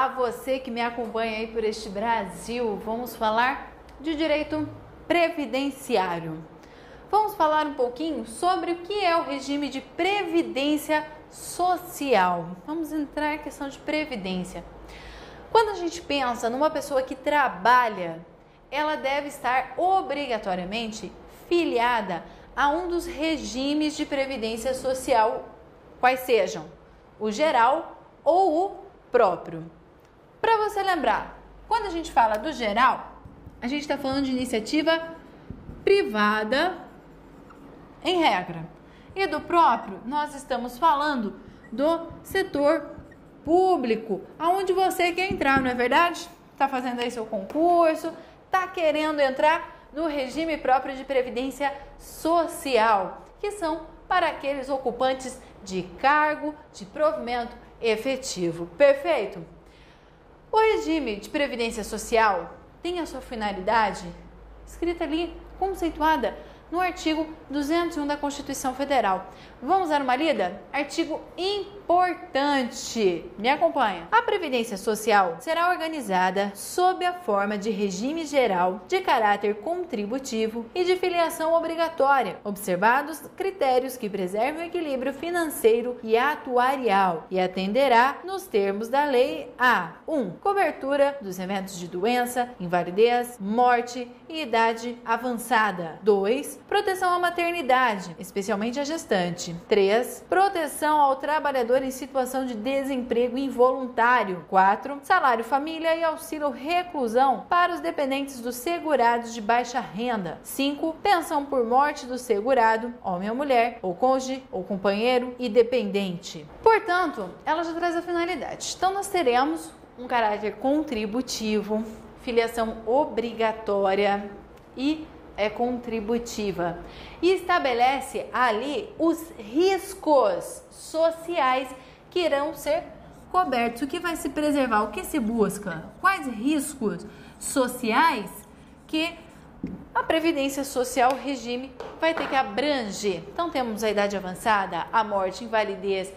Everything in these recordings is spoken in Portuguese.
Olá, você que me acompanha aí por este Brasil. Vamos falar de direito previdenciário. Vamos falar um pouquinho sobre o que é o regime de previdência social. Vamos entrar na questão de previdência. Quando a gente pensa numa pessoa que trabalha, ela deve estar obrigatoriamente filiada a um dos regimes de previdência social, quais sejam o geral ou o próprio. Para você lembrar, quando a gente fala do geral, a gente está falando de iniciativa privada em regra. E do próprio, nós estamos falando do setor público, aonde você quer entrar, não é verdade? Está fazendo aí seu concurso, está querendo entrar no regime próprio de previdência social, que são para aqueles ocupantes de cargo de provimento efetivo. Perfeito? O regime de previdência social tem a sua finalidade escrita ali, conceituada no artigo 201 da Constituição Federal. Vamos dar uma lida? Artigo importante. Me acompanha. A Previdência Social será organizada sob a forma de regime geral, de caráter contributivo e de filiação obrigatória, observados critérios que preservem o equilíbrio financeiro e atuarial, e atenderá, nos termos da lei, a 1. Cobertura dos eventos de doença, invalidez, morte e idade avançada. 2. Proteção à maternidade, especialmente à gestante. 3. Proteção ao trabalhador em situação de desemprego involuntário. 4. Salário família e auxílio reclusão para os dependentes dos segurados de baixa renda. 5. Pensão por morte do segurado, homem ou mulher, ou cônjuge, ou companheiro e dependente. Portanto, ela já traz a finalidade. Então, nós teremos um caráter contributivo, filiação obrigatória e contributiva, e estabelece ali os riscos sociais que irão ser cobertos. O que vai se preservar? O que se busca? Quais riscos sociais que a Previdência Social, o regime, vai ter que abranger? Então temos a idade avançada, a morte, invalidez,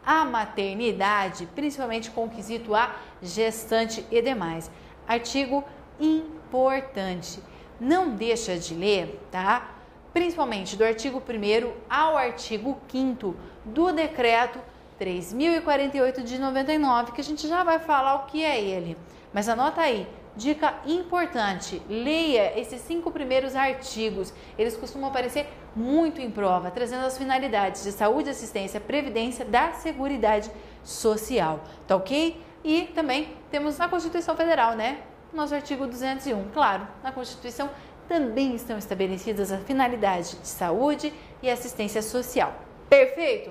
a maternidade, principalmente com o quesito a gestante e demais. Artigo importante. Não deixa de ler, tá? Principalmente do artigo 1º ao artigo 5º do decreto 3.048 de 99, que a gente já vai falar o que é ele. Mas anota aí, dica importante, leia esses 5 primeiros artigos. Eles costumam aparecer muito em prova, trazendo as finalidades de saúde, assistência, previdência da Seguridade Social, tá ok? E também temos na Constituição Federal, né? Nosso artigo 201. Claro, na Constituição também estão estabelecidas a finalidade de saúde e assistência social. Perfeito?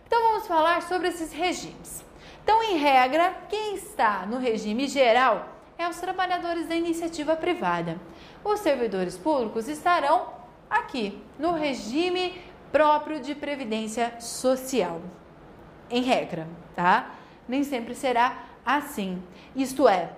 Então vamos falar sobre esses regimes. Então, em regra, quem está no regime geral é os trabalhadores da iniciativa privada. Os servidores públicos estarão aqui, no regime próprio de previdência social. Em regra, tá? Nem sempre será assim. Isto é,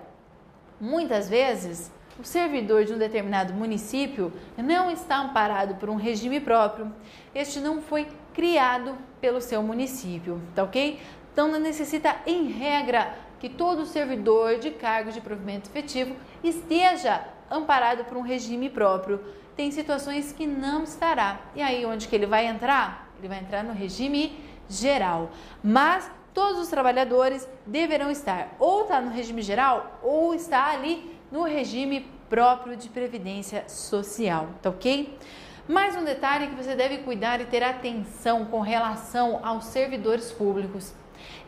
muitas vezes, o servidor de um determinado município não está amparado por um regime próprio. Este não foi criado pelo seu município, tá ok? Então, não necessita, em regra, que todo servidor de cargo de provimento efetivo esteja amparado por um regime próprio. Tem situações que não estará. E aí, onde que ele vai entrar? Ele vai entrar no regime geral. Mas todos os trabalhadores deverão estar ou no regime geral ou estar ali no regime próprio de previdência social, tá ok? Mais um detalhe que você deve cuidar e ter atenção com relação aos servidores públicos.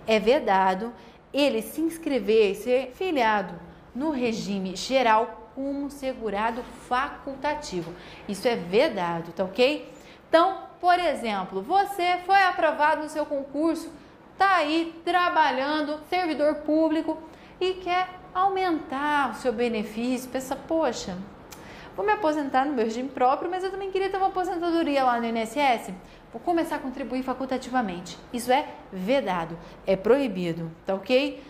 É vedado ele se inscrever e ser filiado no regime geral como segurado facultativo. Isso é vedado, tá ok? Então, por exemplo, você foi aprovado no seu concurso, está aí trabalhando, servidor público, e quer aumentar o seu benefício, pensa, poxa, vou me aposentar no meu regime próprio, mas eu também queria ter uma aposentadoria lá no INSS, vou começar a contribuir facultativamente. Isso é vedado, é proibido, tá ok?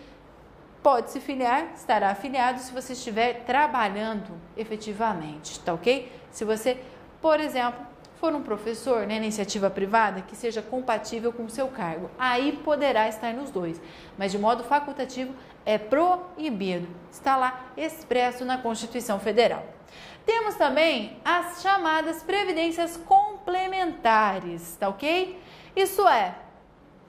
Pode se filiar, estará afiliado se você estiver trabalhando efetivamente, tá ok? Se você, por exemplo, for um professor na iniciativa privada que seja compatível com o seu cargo, aí poderá estar nos dois, mas de modo facultativo é proibido. Está lá expresso na Constituição Federal. Temos também as chamadas previdências complementares, tá ok? Isso é,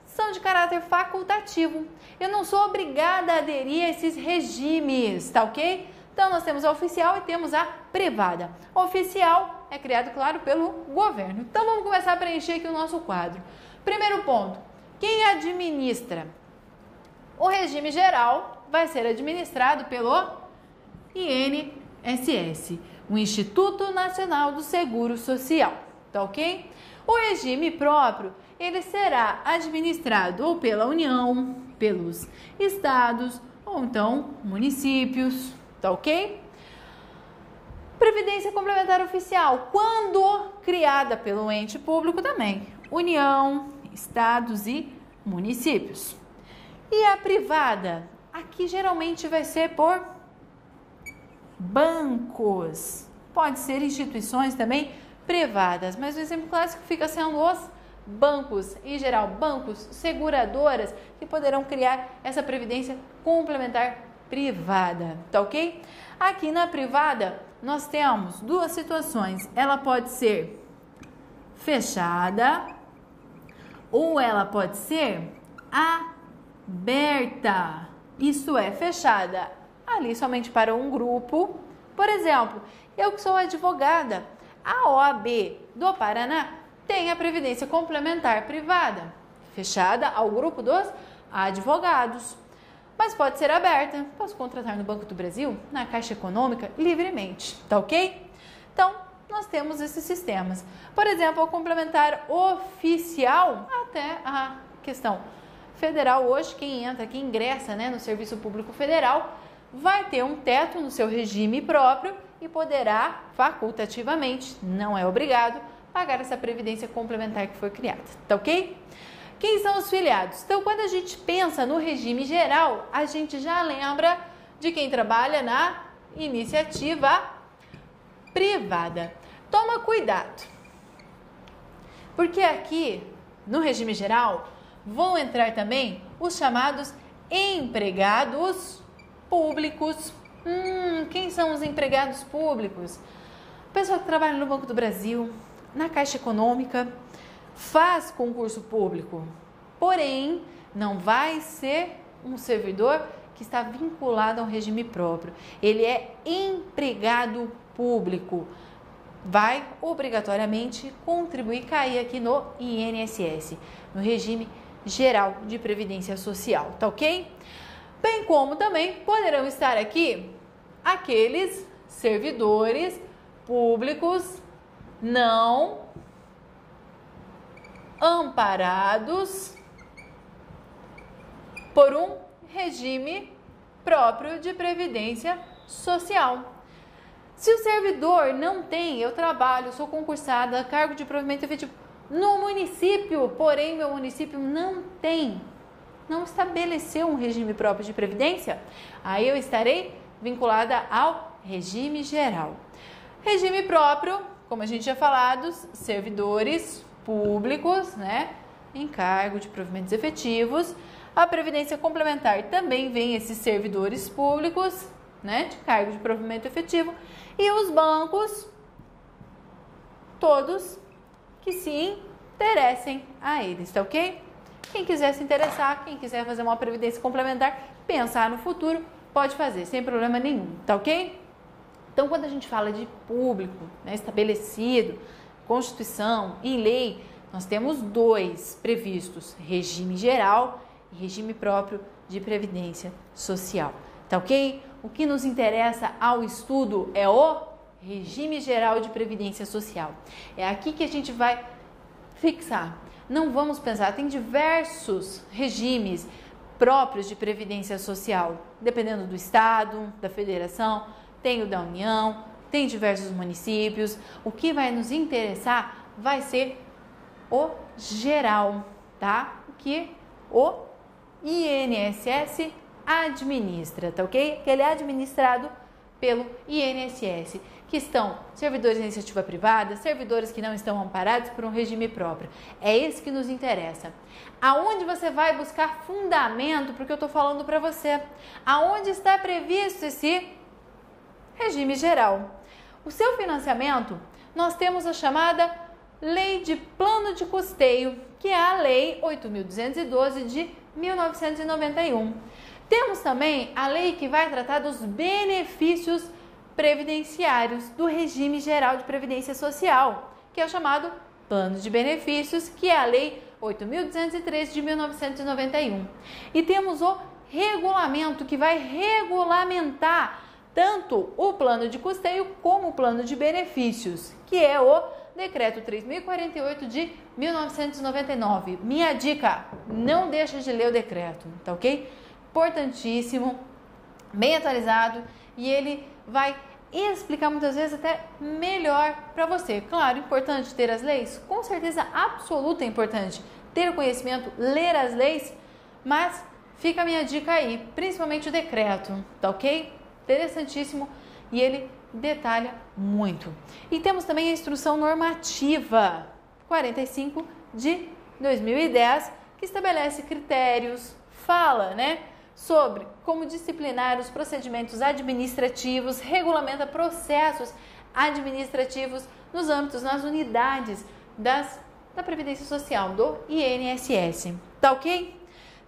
são de caráter facultativo. Eu não sou obrigada a aderir a esses regimes, tá ok? Então, nós temos a oficial e temos a privada. Oficial é criado, claro, pelo governo. Então, vamos começar a preencher aqui o nosso quadro. Primeiro ponto, quem administra? O regime geral vai ser administrado pelo INSS, o Instituto Nacional do Seguro Social, tá ok? O regime próprio, ele será administrado ou pela União, pelos estados ou então municípios, tá ok? Previdência complementar oficial, quando criada pelo ente público também, União, estados e municípios. E a privada, aqui geralmente vai ser por bancos, pode ser instituições também privadas, mas o exemplo clássico fica sendo os bancos, em geral, bancos, seguradoras, que poderão criar essa previdência complementar privada, tá ok? Aqui na privada, nós temos duas situações, ela pode ser fechada ou ela pode ser aberta, isso é, fechada ali somente para um grupo. Por exemplo, eu que sou advogada, a OAB do Paraná tem a previdência complementar privada, fechada ao grupo dos advogados, mas pode ser aberta. Posso contratar no Banco do Brasil, na Caixa Econômica, livremente, tá ok? Então, nós temos esses sistemas. Por exemplo, o complementar oficial, até a questão federal hoje, quem entra, quem ingressa, né, no Serviço Público Federal, vai ter um teto no seu regime próprio e poderá, facultativamente, não é obrigado, pagar essa previdência complementar que foi criada, tá ok? Quem são os filiados? Então, quando a gente pensa no regime geral, a gente já lembra de quem trabalha na iniciativa privada. Toma cuidado, porque aqui, no regime geral, vão entrar também os chamados empregados públicos. Quem são os empregados públicos? Pessoa que trabalha no Banco do Brasil, na Caixa Econômica, faz concurso público, porém não vai ser um servidor que está vinculado a um regime próprio. Ele é empregado público, vai obrigatoriamente contribuir, cair aqui no INSS, no regime geral de previdência social, tá ok? Bem como também poderão estar aqui aqueles servidores públicos não amparados por um regime próprio de previdência social. Se o servidor não tem, eu trabalho, sou concursada, cargo de provimento efetivo no município, porém meu município não tem, não estabeleceu um regime próprio de previdência, aí eu estarei vinculada ao regime geral. Regime próprio, como a gente já falado, servidores públicos, né, em cargo de provimentos efetivos. A previdência complementar também vem esses servidores públicos, né, de cargo de provimento efetivo, e os bancos, todos que se interessem a eles, tá ok? Quem quiser se interessar, quem quiser fazer uma previdência complementar, pensar no futuro, pode fazer, sem problema nenhum, tá ok? Então, quando a gente fala de público, né, estabelecido, Constituição e lei, nós temos dois previstos, regime geral e regime próprio de previdência social, tá ok? O que nos interessa ao estudo é o regime geral de previdência social. É aqui que a gente vai fixar. Não vamos pensar, tem diversos regimes próprios de previdência social, dependendo do estado, da federação, tem o da União, tem diversos municípios. O que vai nos interessar vai ser o geral, tá? O que o INSS administra, tá ok? Que ele é administrado pelo INSS, que estão servidores de iniciativa privada, servidores que não estão amparados por um regime próprio. É esse que nos interessa. Aonde você vai buscar fundamento para o que eu estou falando para você? Aonde está previsto esse regime geral? O seu financiamento, nós temos a chamada Lei de Plano de Custeio, que é a Lei 8.212 de 1991. Temos também a lei que vai tratar dos benefícios previdenciários do regime geral de previdência social, que é o chamado Plano de Benefícios, que é a Lei 8.203 de 1991. E temos o regulamento que vai regulamentar tanto o plano de custeio como o plano de benefícios, que é o Decreto 3.048 de 1999. Minha dica, não deixa de ler o decreto, tá ok? Importantíssimo, bem atualizado, e ele vai explicar muitas vezes até melhor para você. Claro, importante ter as leis, com certeza absoluta é importante ter o conhecimento, ler as leis, mas fica a minha dica aí, principalmente o decreto, tá ok? Interessantíssimo, e ele detalha muito. E temos também a Instrução Normativa 45 de 2010, que estabelece critérios, fala, sobre como disciplinar os procedimentos administrativos, regulamenta processos administrativos nos âmbitos, nas unidades da Previdência Social, do INSS. Tá ok?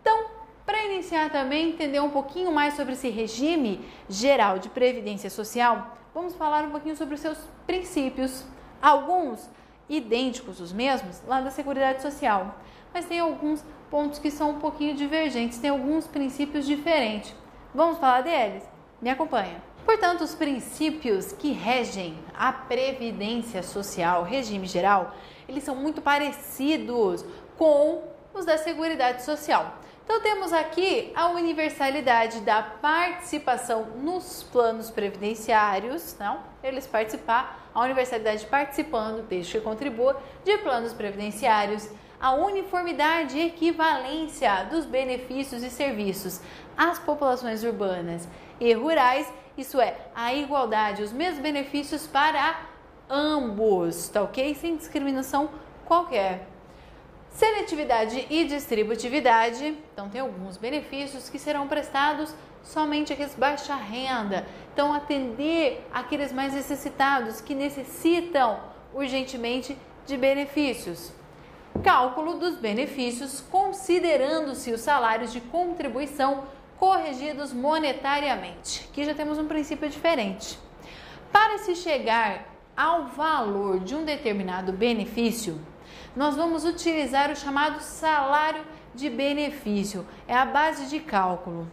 Então, para iniciar também, entender um pouquinho mais sobre esse regime geral de previdência social, vamos falar um pouquinho sobre os seus princípios, alguns idênticos os mesmos lá da Seguridade Social, mas tem alguns pontos que são um pouquinho divergentes, tem alguns princípios diferentes. Vamos falar deles? Me acompanha. Portanto, os princípios que regem a Previdência Social, regime geral, eles são muito parecidos com os da Seguridade Social. Então, temos aqui a universalidade da participação nos planos previdenciários, eles participar, a universalidade participando, desde que contribua, de planos previdenciários, a uniformidade e equivalência dos benefícios e serviços às populações urbanas e rurais, isso é, a igualdade, os mesmos benefícios para ambos, tá ok? Sem discriminação qualquer. Seletividade e distributividade, então tem alguns benefícios que serão prestados somente àqueles de baixa renda, então atender aqueles mais necessitados que necessitam urgentemente de benefícios. Cálculo dos benefícios considerando-se os salários de contribuição corrigidos monetariamente. Aqui já temos um princípio diferente. Para se chegar ao valor de um determinado benefício, nós vamos utilizar o chamado salário de benefício, é a base de cálculo.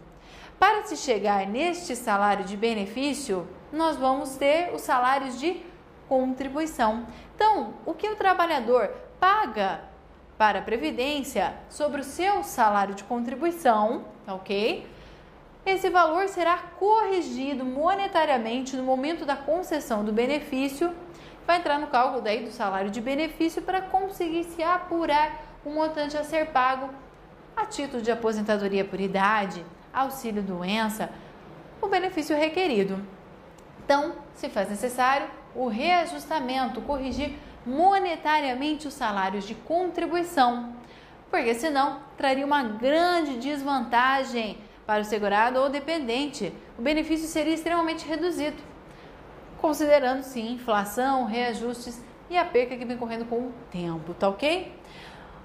Para se chegar neste salário de benefício, nós vamos ter os salários de contribuição. Então, o que o trabalhador paga para a Previdência sobre o seu salário de contribuição, ok? Esse valor será corrigido monetariamente no momento da concessão do benefício, vai entrar no cálculo daí do salário de benefício para conseguir se apurar o montante a ser pago a título de aposentadoria por idade, auxílio doença, o benefício requerido. Então, se faz necessário o reajustamento, corrigir monetariamente os salários de contribuição, porque senão traria uma grande desvantagem para o segurado ou dependente. O benefício seria extremamente reduzido, considerando sim inflação, reajustes e a perca que vem correndo com o tempo, tá ok?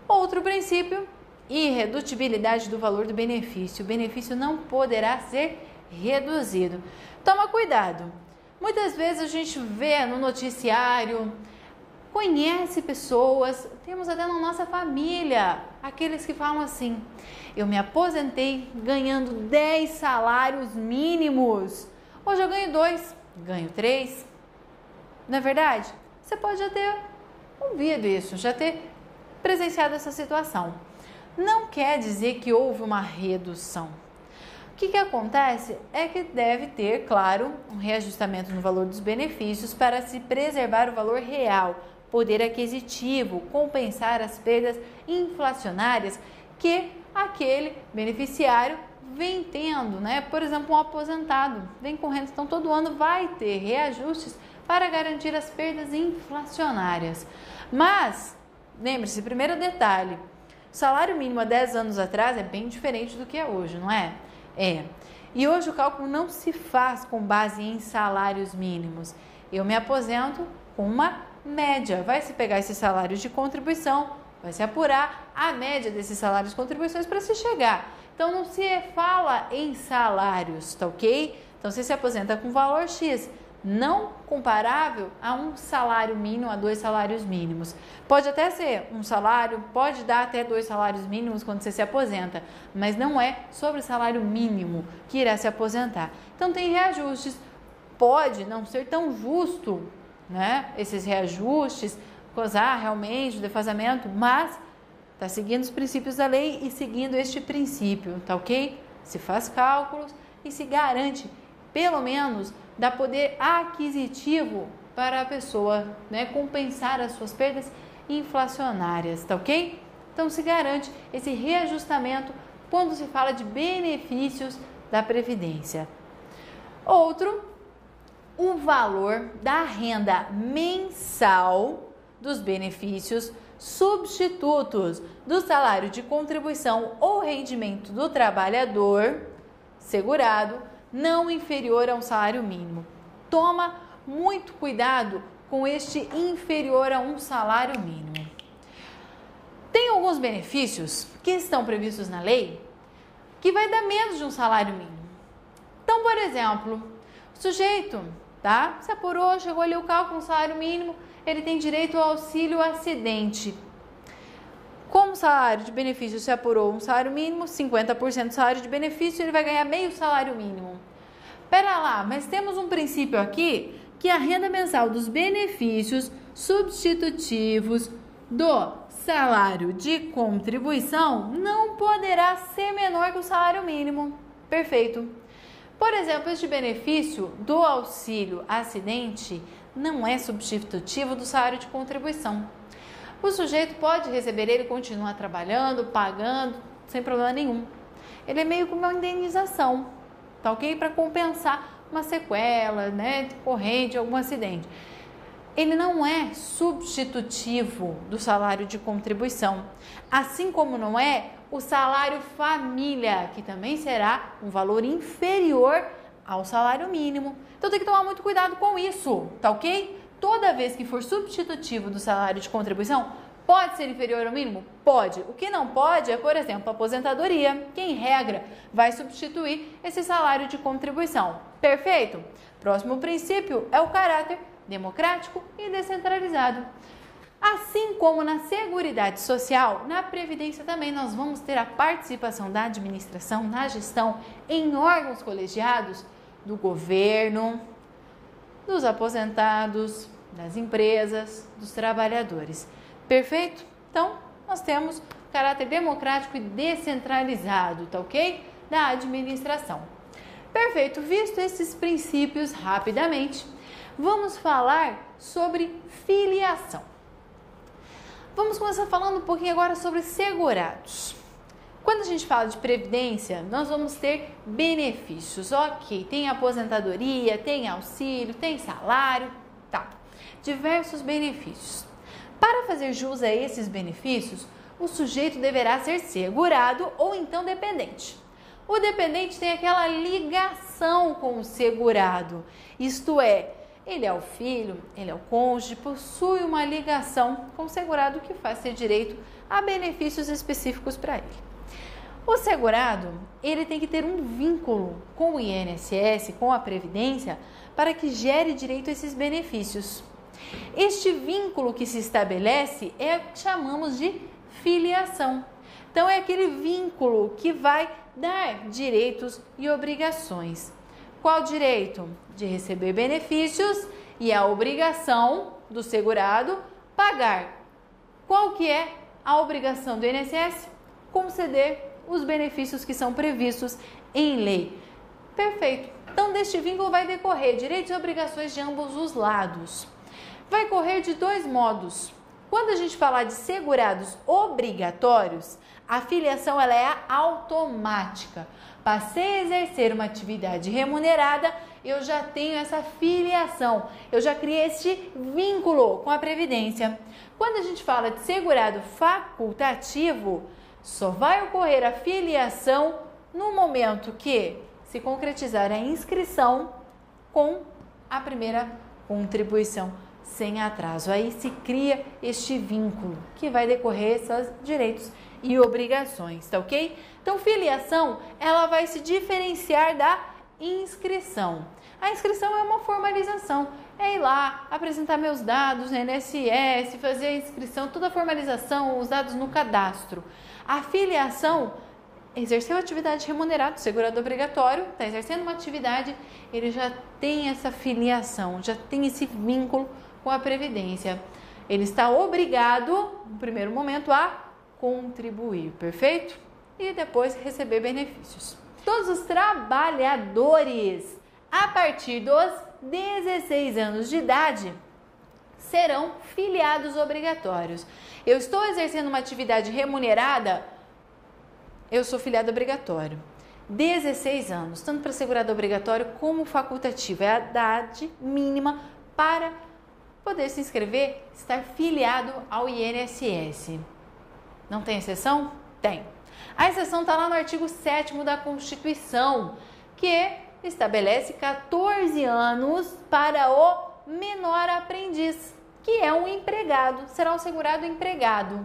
Outro princípio, irredutibilidade do valor do benefício. O benefício não poderá ser reduzido. Toma cuidado. Muitas vezes a gente vê no noticiário, conhece pessoas, temos até na nossa família, aqueles que falam assim: eu me aposentei ganhando 10 salários mínimos, hoje eu ganho 2, ganho 3. Não é verdade? Você pode já ter ouvido isso, já ter presenciado essa situação. Não quer dizer que houve uma redução. O que acontece é que deve ter, claro, um reajustamento no valor dos benefícios para se preservar o valor real, poder aquisitivo, compensar as perdas inflacionárias que aquele beneficiário vem tendo, né? Por exemplo, um aposentado vem correndo, então todo ano vai ter reajustes para garantir as perdas inflacionárias. Mas, lembre-se, primeiro detalhe, o salário mínimo há 10 anos atrás é bem diferente do que é hoje, não é? E hoje o cálculo não se faz com base em salários mínimos. Eu me aposento com uma média. Vai se pegar esses salários de contribuição, vai se apurar a média desses salários de contribuições para se chegar. Então não se fala em salários, tá ok? Então você se aposenta com valor X, não comparável a um salário mínimo, a 2 salários mínimos. Pode até ser um salário, pode dar até 2 salários mínimos quando você se aposenta, mas não é sobre o salário mínimo que irá se aposentar. Então tem reajustes, pode não ser tão justo, né? Esses reajustes, causar realmente o defasamento, mas está seguindo os princípios da lei e seguindo este princípio, tá ok? Se faz cálculos e se garante, pelo menos, dá poder aquisitivo para a pessoa, né, compensar as suas perdas inflacionárias, tá ok? Então se garante esse reajustamento quando se fala de benefícios da Previdência. Outro, o valor da renda mensal dos benefícios substitutos do salário de contribuição ou rendimento do trabalhador segurado não inferior a um salário mínimo. Toma muito cuidado com este inferior a um salário mínimo. Tem alguns benefícios que estão previstos na lei que vai dar menos de um salário mínimo. Então, por exemplo, o sujeito, tá? Se apurou, chegou ali o cálculo, um salário mínimo, ele tem direito ao auxílio acidente. Como o salário de benefício se apurou um salário mínimo, 50% do salário de benefício, ele vai ganhar meio salário mínimo. Pera lá, mas temos um princípio aqui que a renda mensal dos benefícios substitutivos do salário de contribuição não poderá ser menor que o salário mínimo. Perfeito. Por exemplo, este benefício do auxílio acidente não é substitutivo do salário de contribuição. O sujeito pode receber ele e continuar trabalhando, pagando, sem problema nenhum. Ele é meio que uma indenização, tá ok? Para compensar uma sequela, né, decorrente de algum acidente. Ele não é substitutivo do salário de contribuição, assim como não é o salário família, que também será um valor inferior ao salário mínimo. Então tem que tomar muito cuidado com isso, tá ok? Toda vez que for substitutivo do salário de contribuição, pode ser inferior ao mínimo? Pode. O que não pode é, por exemplo, a aposentadoria, que em regra vai substituir esse salário de contribuição. Perfeito? Próximo princípio é o caráter democrático e descentralizado. Assim como na Seguridade Social, na Previdência também nós vamos ter a participação da administração na gestão em órgãos colegiados do governo, dos aposentados, das empresas, dos trabalhadores. Perfeito? Então, nós temos caráter democrático e descentralizado, tá ok? Da administração. Perfeito, visto esses princípios rapidamente, vamos falar sobre filiação. Vamos começar falando um pouquinho agora sobre segurados. Quando a gente fala de previdência, nós vamos ter benefícios, ok? Tem aposentadoria, tem auxílio, tem salário, tá? Diversos benefícios. Para fazer jus a esses benefícios, o sujeito deverá ser segurado ou então dependente. O dependente tem aquela ligação com o segurado, isto é, ele é o filho, ele é o cônjuge, possui uma ligação com o segurado que faz ter direito a benefícios específicos para ele. O segurado, ele tem que ter um vínculo com o INSS, com a Previdência, para que gere direito a esses benefícios. Este vínculo que se estabelece é o que chamamos de filiação. Então, é aquele vínculo que vai dar direitos e obrigações. Qual direito? De receber benefícios e a obrigação do segurado pagar. Qual que é a obrigação do INSS? Conceder os benefícios que são previstos em lei. Perfeito. Então, deste vínculo vai decorrer direitos e obrigações de ambos os lados. Vai correr de dois modos. Quando a gente falar de segurados obrigatórios, A filiação ela é automática. Passei a exercer uma atividade remunerada, eu já tenho essa filiação, eu já criei este vínculo com a Previdência. Quando a gente fala de segurado facultativo, só vai ocorrer a filiação no momento que se concretizar a inscrição com a primeira contribuição sem atraso. Aí se cria este vínculo que vai decorrer seus direitos e obrigações, tá ok? Então, filiação, ela vai se diferenciar da inscrição. A inscrição é uma formalização, é ir lá, apresentar meus dados no INSS, fazer a inscrição, toda a formalização, os dados no cadastro. A filiação, exerceu atividade remunerada, segurado obrigatório, está exercendo uma atividade, ele já tem essa filiação, já tem esse vínculo com a Previdência. Ele está obrigado, no primeiro momento, a contribuir, perfeito? E depois receber benefícios. Todos os trabalhadores a partir dos 16 anos de idade serão filiados obrigatórios. Eu estou exercendo uma atividade remunerada, eu sou filiado obrigatório. 16 anos, tanto para segurado obrigatório como facultativo, é a idade mínima para poder se inscrever, estar filiado ao INSS. Não tem exceção? Tem. A exceção está lá no artigo 7º da Constituição, que estabelece 14 anos para o menor aprendiz, que é um empregado, será um segurado empregado.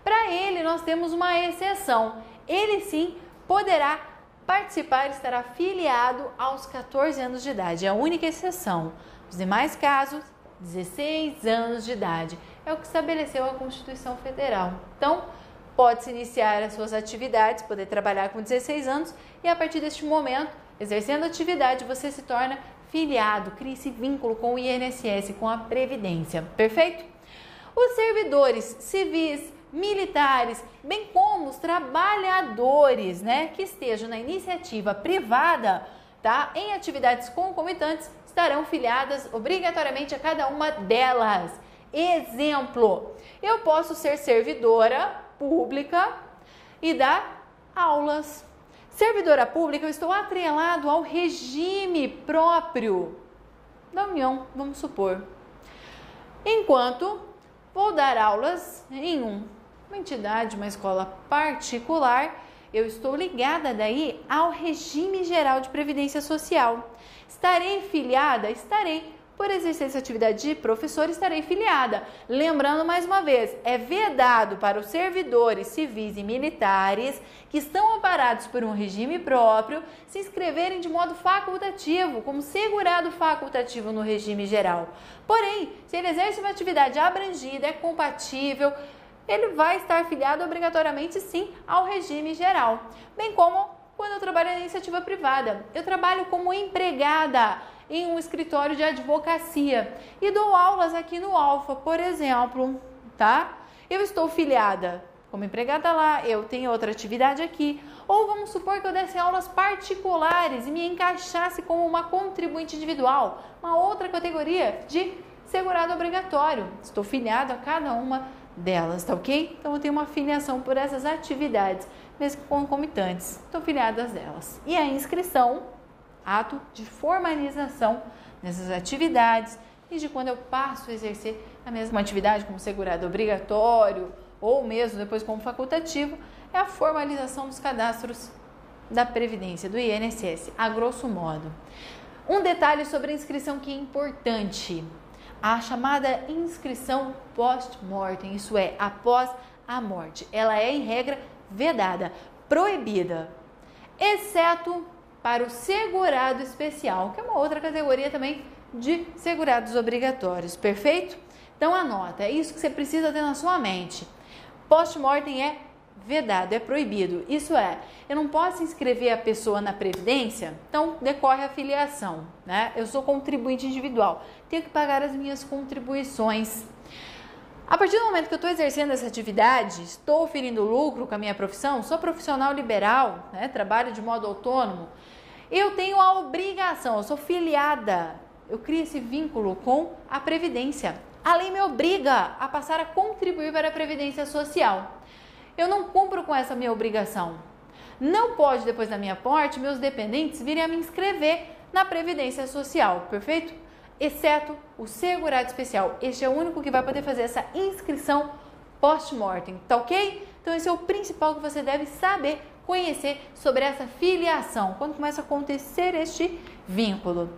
Para ele, nós temos uma exceção. Ele sim poderá participar, estará filiado aos 14 anos de idade. É a única exceção. Os demais casos, 16 anos de idade. É o que estabeleceu a Constituição Federal. Então, pode-se iniciar as suas atividades, poder trabalhar com 16 anos e a partir deste momento, exercendo a atividade, você se torna filiado, cria esse vínculo com o INSS, com a Previdência. Perfeito? Os servidores civis, militares, bem como os trabalhadores, que estejam na iniciativa privada, tá? Em atividades concomitantes, estarão filiadas obrigatoriamente a cada uma delas. Exemplo, eu posso ser servidora pública e dar aulas. Servidora pública, eu estou atrelado ao regime próprio da União, vamos supor. Enquanto vou dar aulas em uma entidade, uma escola particular, eu estou ligada daí ao regime geral de previdência social. Estarei filiada? Estarei. Por exercer essa atividade de professor, estarei filiada. Lembrando mais uma vez, é vedado para os servidores civis e militares que estão amparados por um regime próprio se inscreverem de modo facultativo, como segurado facultativo no regime geral. Porém, se ele exerce uma atividade abrangida, é compatível, ele vai estar filiado obrigatoriamente sim ao regime geral. Bem como quando eu trabalho na iniciativa privada. Eu trabalho como empregada em um escritório de advocacia e dou aulas aqui no Alfa, por exemplo, tá? Eu estou filiada como empregada lá, eu tenho outra atividade aqui, ou vamos supor que eu desse aulas particulares e me encaixasse como uma contribuinte individual, uma outra categoria de segurado obrigatório. Estou filiado a cada uma delas, tá ok? Então eu tenho uma filiação por essas atividades, mesmo concomitantes, estou filiada delas. E a inscrição, ato de formalização nessas atividades e de quando eu passo a exercer a mesma atividade como segurado obrigatório ou mesmo depois como facultativo, é a formalização dos cadastros da Previdência, do INSS, a grosso modo. Um detalhe sobre a inscrição que é importante, a chamada inscrição post-mortem, isso é, após a morte. Ela é, em regra, vedada, proibida, exceto para o segurado especial, que é uma outra categoria também de segurados obrigatórios, perfeito? Então anota, é isso que você precisa ter na sua mente. Post-mortem é vedado, é proibido, isso é, eu não posso inscrever a pessoa na Previdência, então decorre a filiação, Eu sou contribuinte individual, tenho que pagar as minhas contribuições. A partir do momento que eu estou exercendo essa atividade, estou oferindo lucro com a minha profissão, sou profissional liberal, trabalho de modo autônomo, eu tenho a obrigação, eu sou filiada, eu crio esse vínculo com a Previdência. A lei me obriga a passar a contribuir para a Previdência Social. eu não cumpro com essa minha obrigação. Não pode, depois da minha morte, meus dependentes virem a me inscrever na Previdência Social, perfeito? Exceto o segurado especial. Este é o único que vai poder fazer essa inscrição post-mortem, tá ok? Então esse é o principal que você deve saber, conhecer sobre essa filiação, quando começa a acontecer este vínculo.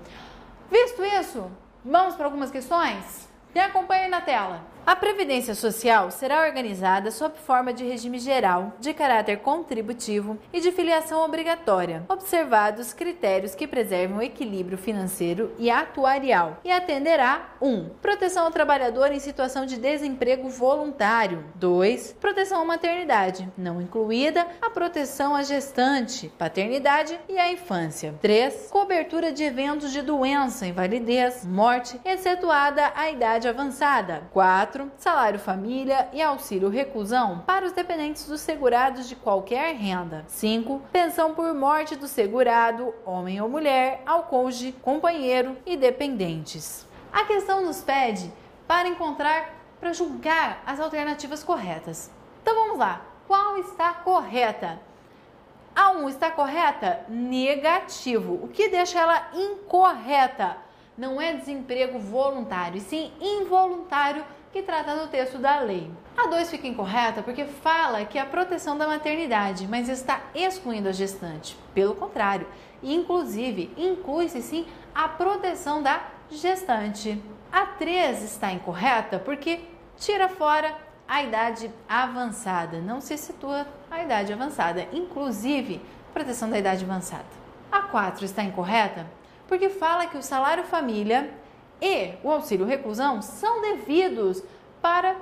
Visto isso, vamos para algumas questões? Me acompanhe na tela. A Previdência Social será organizada sob forma de regime geral, de caráter contributivo e de filiação obrigatória, observados critérios que preservam o equilíbrio financeiro e atuarial, e atenderá 1. Proteção ao trabalhador em situação de desemprego voluntário. 2. Proteção à maternidade, não incluída a proteção à gestante, paternidade e à infância. 3. Cobertura de eventos de doença, invalidez, morte, excetuada a idade avançada. 4. Salário família e auxílio reclusão para os dependentes dos segurados de qualquer renda. 5. Pensão por morte do segurado, homem ou mulher, ao cônjuge, companheiro e dependentes. A questão nos pede para julgar as alternativas corretas. Então vamos lá. Qual está correta? A 1 está correta? Negativo. O que deixa ela incorreta? Não é desemprego voluntário, e sim involuntário, que trata do texto da lei. A 2 fica incorreta porque fala que a proteção da maternidade, mas está excluindo a gestante. Pelo contrário, inclusive, inclui-se sim a proteção da gestante. A 3 está incorreta porque tira fora a idade avançada, não se situa a idade avançada, inclusive proteção da idade avançada. A 4 está incorreta porque fala que o salário família e o auxílio reclusão são devidos para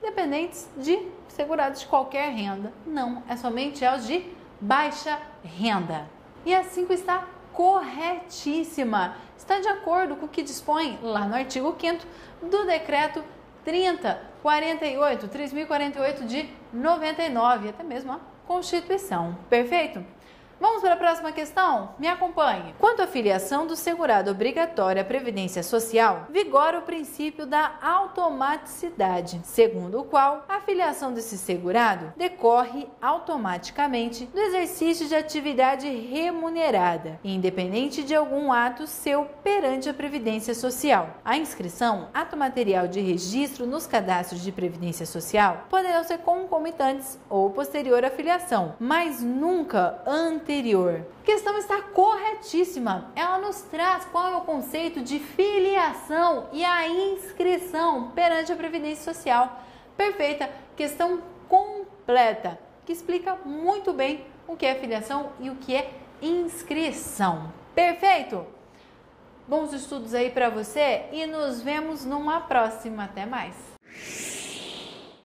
dependentes de segurados de qualquer renda. Não, é somente aos de baixa renda. E a 5 está corretíssima. Está de acordo com o que dispõe lá no artigo 5º do decreto 3048 de 99, até mesmo a Constituição. Perfeito? Vamos para a próxima questão? Me acompanhe. Quanto à filiação do segurado obrigatório à Previdência Social, vigora o princípio da automaticidade, segundo o qual a filiação desse segurado decorre automaticamente do exercício de atividade remunerada, independente de algum ato seu perante a Previdência Social. A inscrição, ato material de registro nos cadastros de Previdência Social, poderão ser concomitantes ou posterior à filiação, mas nunca anterior. A questão está corretíssima. Ela nos traz qual é o conceito de filiação e a inscrição perante a Previdência Social. Perfeita, questão completa, que explica muito bem o que é filiação e o que é inscrição. Perfeito? Bons estudos aí para você e nos vemos numa próxima. Até mais!